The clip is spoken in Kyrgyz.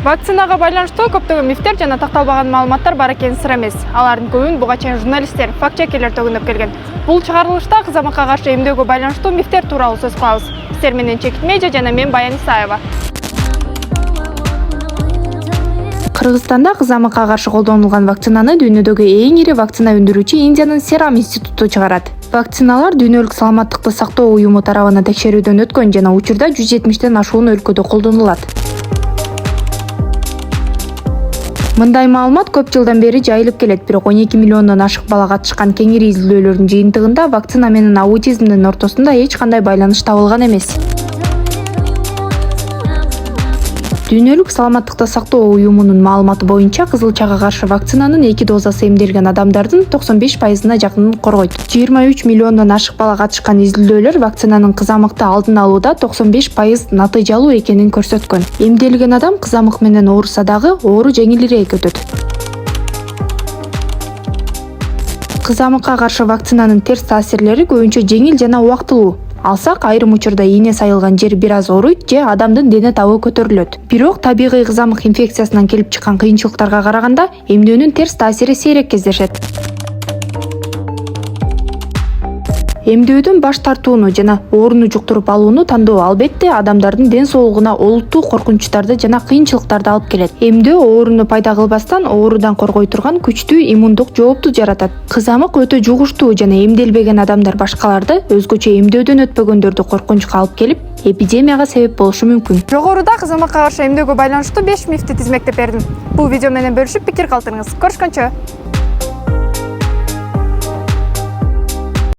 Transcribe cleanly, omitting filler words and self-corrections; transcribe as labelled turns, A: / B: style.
A: Вакцинага байланыштуу көптөгөн мифтер жана такталбаган маалыматтар бар экени сыр эмес. Алардын көбүн буга чейин журналисттер, факт-чекерлер төгүндөп келген. Бул чыгарылышта кызамыкка каршы эмдөөгө байланыштуу мифтер тууралуу сөз кылабыз. Сиздер менен Чекит Медиа жана мен Баян Исаева. Кыргызстанда кызамыкка каршы колдонулган вакцинаны дүйнөдөгү эң ири вакцина өндүрүүчү Индиянын Serum институту чыгарат. Вакциналар Дүйнөлүк саламаттыкты сактоо уюму тарабынан текшерүүдөн өткөн жана учурда 170тен ашуун өлкөдө колдонулат. Мындай маалымат көп жылдан бери жайылып келет, бирок 12 миллиондон ашык бала катышкан кеңири изилдөөлөрдүн жыйынтыгында вакцина менен аутизмдин ортосунда эч кандай байланыш табылган эмес. Дүйнөлүк саламаттыкты сактоо уюмунун маалыматы боюнча кызылчага каршы вакцинанын 2 дозасы эмделген адамдардын 95%-на жакынын коргойт. 23 миллиондон ашык бала катышкан изилдөөлөр вакцинанын кызамыкты алдын алууда 95% натыйжалуу экенин көрсөткөн. Эмделген адам кызамык менен ооруса дагы оору жеңилирээк өтөт. Кызамыкка каршы вакцинанын терс таасирлери көбүнчө жеңил жана убактылуу. Алсак, айрым учурда ийне сайылган жер бир аз ооруйт же адамдын дене табы көтөрүлөт. Бирок табигый кызамык инфекциясынан келип чыккан кыйынчылыктарга караганда эмдөөнүн терс таасири сейрек кездешет. Эмдөөдөн баш тартууну жана ооруну жуктуруп алууну тандоо албетте адамдардын ден соолугуна олуттуу коркунучтарды жана кыйынчылыктарды алып келет. Эмдөө ооруну пайда кылбастан оорудан коргой турган күчтүү иммундук жоопту жаратат. Кызамык өтө жугуштуу жана эмделбеген адамдар башкаларды өзгөчө эмдөөдөн өтпөгөндөрдү коркунучка алып келип, эпидемияга себеп болушу мүмкүн. Жогоруда кызамыкка каршы эмдөөгө байланыштуу 5 мифти тизмектеп бердим. Бул видео менен бөлүшүп пикир калтырыңыз. Көрүшкөнчө.